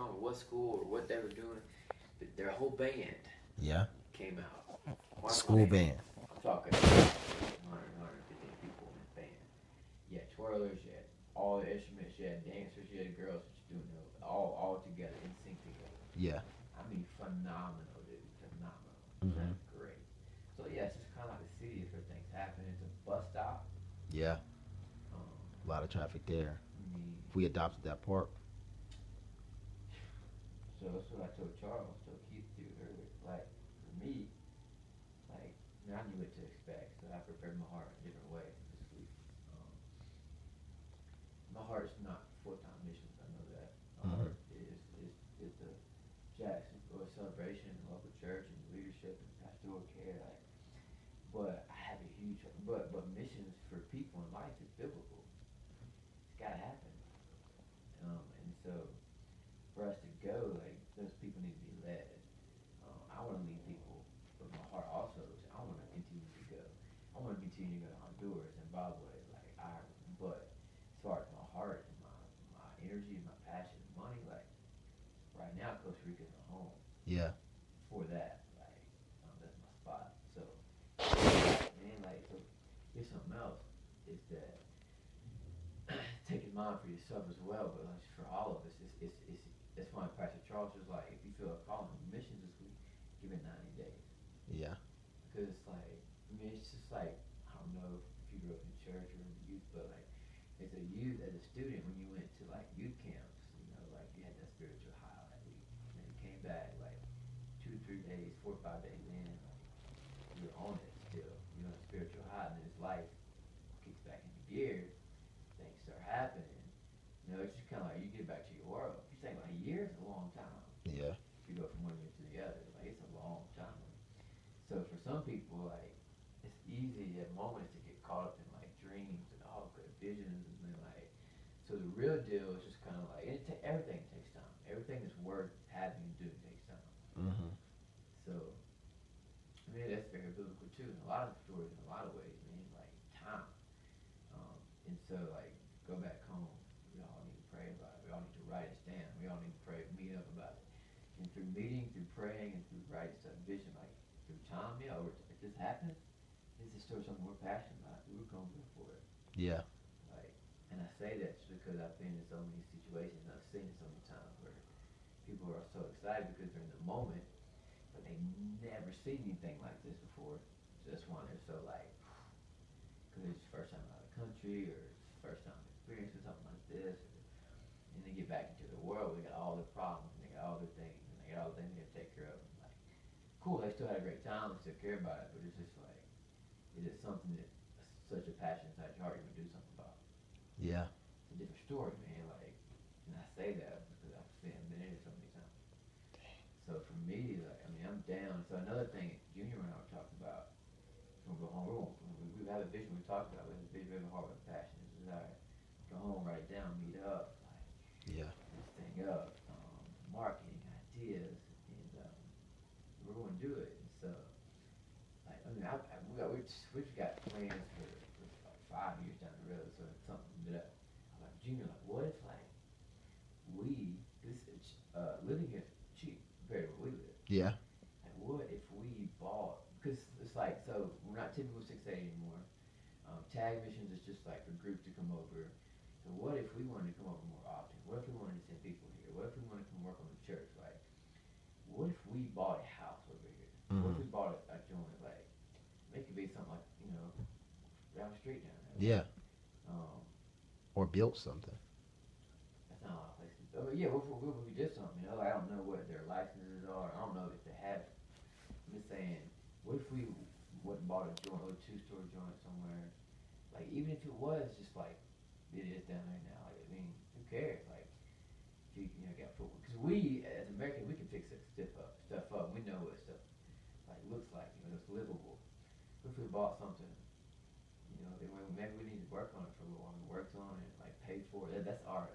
on or what school or what they were doing. Their whole band Yeah. came out. One School band. band. I'm talking 100, 150 people in this band. You had twirlers, you had all the instruments, you had dancers, you had girls just doing it all together in sync together. Yeah. I mean, phenomenal, dude. Phenomenal. Mm-hmm. Sounded great. So, yeah, it's just kind of like a city where things happen. It's a bus stop. Yeah. Um, A lot of traffic there. I mean, If we adopted that park. so that's what I told Charles, told Keith too earlier. Like, for me, like, I knew what to expect, so I prepared my heart in a different way this week. Um, my heart is not full time missions. I know that. My Mm-hmm. heart is the Jackson or celebration, and local church, and leadership and pastoral care. Like, but I have a huge but missions for people in life is biblical. It's gotta happen. And so for us to go, like those people need to be led. I want to lead people, but my heart also is I want to continue to go. I want to continue to go to Honduras, Zimbabwe, like Ireland. But as far as my heart and my energy, my passion, and money, like right now, Costa Rica's a home Yeah. for that. Like that's my spot. So man, like so here's something else is that take in mind for yourself as well, but like for all of us, it's that's why Pastor Charles was like, if you feel a calling to missions this week, give it 90 days. Yeah. Because it's like, I mean, it's just like, I don't know if you grew up in church or in the youth, but like, as a youth, as a student, when you went to like youth camps, you know, like you had that spiritual high that week, and then you came back like 2 to 3 days, 4 or 5 days in, like you're on it still, you're on a spiritual high, and then this life kicks back into gear, things start happening. You know, it's just kind of like you get back to your world. If you think like a year is a long time. Yeah. If you go from one year to the other, like it's a long time. So for some people, like it's easy at moments to get caught up in like dreams and all good visions, and then like so the real deal is just kind of like everything takes time. Everything that's worth having and doing takes time. Mm-hmm. So I mean that's very biblical too in a lot of stories in a lot of ways, man. Like time. And so like go back home. We all need to pray about it. We all need to write it down. We all need to pray, meet up about it. And through meeting, through praying, and through writing stuff, vision, like through time, yeah, if this happens, this is still something we're passionate about. We're gonna go for it. Yeah. Like, and I say that just because I've been in so many situations, and I've seen it so many times where people are so excited because they're in the moment, but they never seen anything like this before. So that's why they're so like, because it's first time out of the country, or it's first time experiencing something like this, and they get back into the world. They got all their problems, and they got all their things, and they got all the things they got to take care of. And like, cool, they still had a great time, they still care about it, but it's just like, is it something that such a passion inside your heart you would do something about? Yeah. It's a different story, man. Like, and I say that because I've been in it so many times. So for me, like, I mean, I'm down. So another thing, Junior and I were talking about, we'll go home. We have a vision we talked about. We have a vision, we have a heart, with a passion, a desire. Go home, write it down, meet up, like Yeah. this thing up, marketing ideas, and we're going to do it. And so, like, I mean, we've got plans for like 5 years down the road. So it's something that I'm like, Junior, like, what if like we this living here is cheap compared to where we live. Yeah. Like, what if we bought? Because it's like, so we're not typical 680 anymore. Tag missions is just like for groups to come over. So what if we wanted to come over more often? What if we wanted to send people here? What if we wanted to come work on the church? Like, what if we bought a house over here? What if Mm-hmm. we bought a joint? Like, it could be something like, down the street down there. Like, Yeah. um, Or built something. that's not a lot of places. Oh, yeah, what if we did something? Like, I don't know what their licenses are. I don't know if they have it. I'm just saying, what if we went and bought a joint, a two-story joint somewhere? Like, even if it was just like it is down there now. Like, I mean, who cares? Like, if you got football. Because we, as Americans, we can fix that stuff up. We know what stuff like looks like. It's livable. What if we bought something? Then maybe we need to work on it for a little while. We worked on it, like paid for it. That's our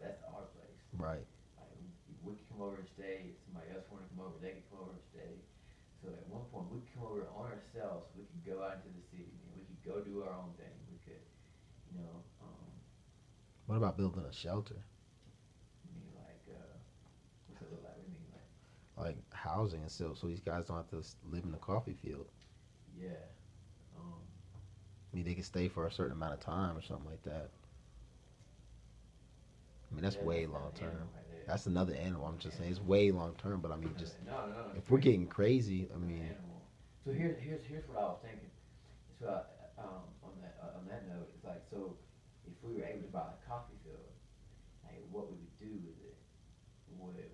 place. Right. Like we could come over and stay. If somebody else wanted to come over, they could come over and stay. So at one point we could come over on ourselves. We could go out into the city. We could go do our own thing. We could, you know, What about building a shelter? I mean, like, what's it look housing and so these guys don't have to live in the coffee field. Yeah. Um, I mean, they can stay for a certain amount of time or something like that. I mean, that's yeah, way that's long another term. animal right there. That's another animal. I'm just saying it's Animal. way long term. But I mean, just No, no, no, it's if we're crazy. getting crazy, I Another mean, animal. So here's what I was thinking. So on that note, it's like so if we were able to buy a coffee field, like what we would do with it?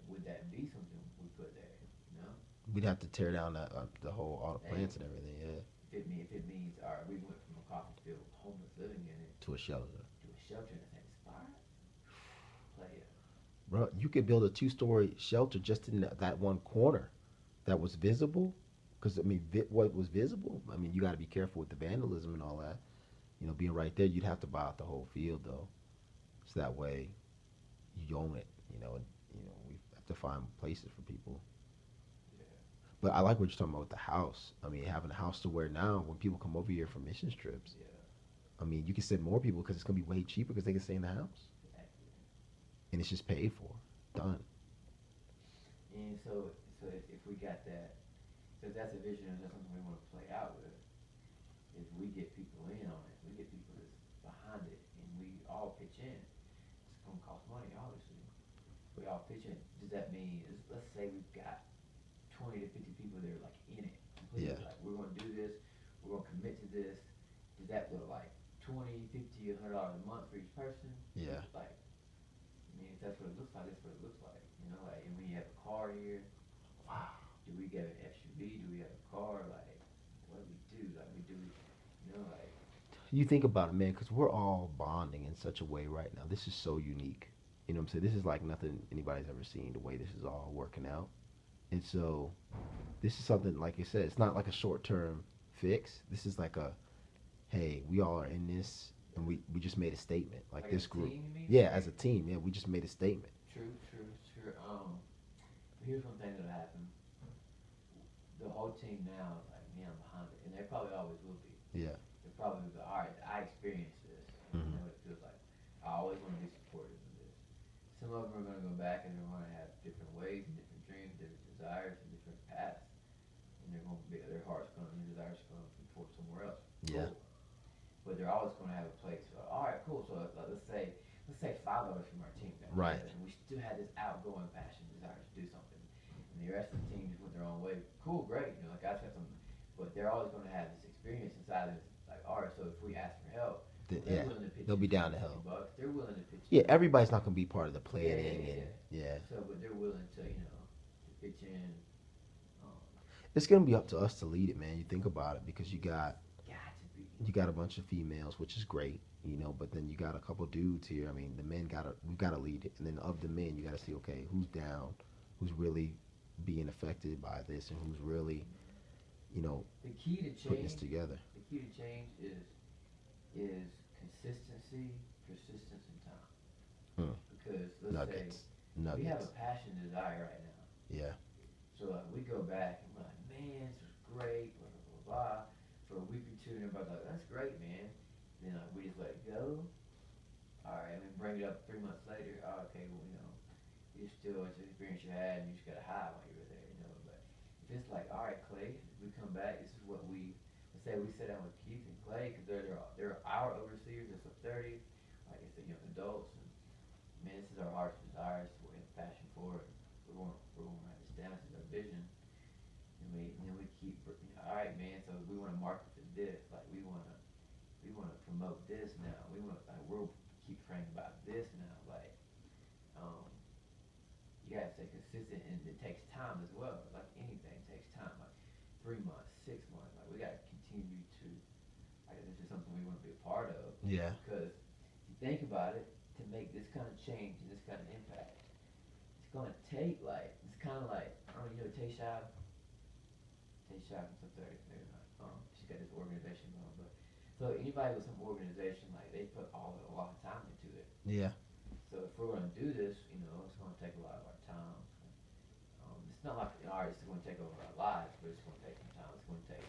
Would that be something we put there? You know, we'd have to tear down the whole all the hey, plants and everything. Yeah, if it means all right, we went from a coffee field with homeless living in it to a shelter. to a shelter in the same spot, play it. Bro, you could build a two-story shelter just in that one corner that was visible. Because I mean, what was visible? I mean, you got to be careful with the vandalism and all that. You know, being right there, you'd have to buy out the whole field though, so that way you own it. We have to find places for people. Yeah, But I like what you're talking about with the house. I mean, having a house to where now when people come over here for mission trips, yeah, I mean, you can send more people because it's gonna be way cheaper because they can stay in the house exactly. and it's just paid for, done. And so if we got that, so if that's a vision and that's something we want to play out with, if we get people in on it, we get people that's behind it, and we all pitch in. It's gonna cost money, obviously. We all pitch in. Does that mean, let's say we've got 20 to 50 people that are like in it Yeah, completely, like we're gonna do this, we're gonna commit to this. Does that look like 20, 50, $100 a month for each person? yeah. Like, I mean, if that's what it looks like, that's what it looks like. You know, like, and we have a car here. Wow. Do we get an SUV? Do we have a car? Like, what do we do? Like, you know, like, You think about it, man, because we're all bonding in such a way right now. This is so unique. You know what I'm saying? This is like nothing anybody's ever seen, the way this is all working out. And so, this is something, like you said, it's not like a short term fix. This is like a, hey, we all are in this, and we just made a statement. Like like as this a group. team, you mean? Yeah, as Like, a team, yeah, we just made a statement. true, true, true. Here's one thing that happened. The whole team now is like, man, I'm behind it, and they probably always will be. Yeah. They're probably be, all right. I experienced this, and I Hmm. know what it feels like. I always want to be supportive of this. Some of them are going to go back and they're going to have different ways and different dreams, different desires, and different paths, and they're going to be their heart's going, their desires going to be towards somewhere else. Yeah. Cool. But they're always going to have a place. So, all right, cool. So let's say five of us from our team got Right. together, and we still had this outgoing passion, desire to do something, and the rest of the team just went their own way. Cool, great. You know, like I said something, but they're always going to have this experience inside of them. Like, all right, so if we ask for help, they're Yeah. willing to pitch They'll in be down to 50 help. bucks. They're willing to pitch Yeah, in. everybody's not gonna be part of the Yeah, yeah, planning yeah, and yeah. yeah. So, but they're willing to, to pitch in. Um, It's gonna be up to us to lead it, man. You think about it because got to be. you got a bunch of females, which is great, but then you got a couple dudes here. I mean, the men we've gotta lead it, and then of the men, you gotta see, okay, who's down, who's really being affected by this, and who's really, The key to putting this change. together. The key to change is consistency, persistence, and time. Hmm. Because let's Nuggets, say we have a nuggets. passion, desire right now. Yeah, So like we go back and we're like, man, this was great, blah blah blah blah. For a week or two, and everybody's like, that's great, man. Then like we just let it go. All right, and we bring it up 3 months later. Oh, okay, well it's still it's an experience you had, and you just got a high while you were there. But if it's like, all right, Clay, we come back. This is what let's say we sit down with Keith and Clay because they're our overseers. They're sub 30, like I said, young adults. And man, this is our heart's desires. What we have a passion for. And we're going to write this down. This is our vision. And then we keep, all right, man. So we want to market for this. Like we want to promote this now. We'll keep praying about this now. Like um, you gotta stay consistent, and it takes time as well. Like anything takes time. Like 3 months, 6 months. Like we gotta continue to. Like this is something we want to be a part of. yeah, Because if you think about it, to make this kind of change and this kind of impact, it's gonna take like it's kind of like I don't know, Tay Shab. Tay Shab from Sub 30, maybe not. She's got this organization going, but so anybody with some organization, like they put a lot of time into it. yeah. So if we're gonna do this, it's gonna take a lot of our time. It's not like all right, it's gonna take over our lives, but it's gonna take some time. It's gonna take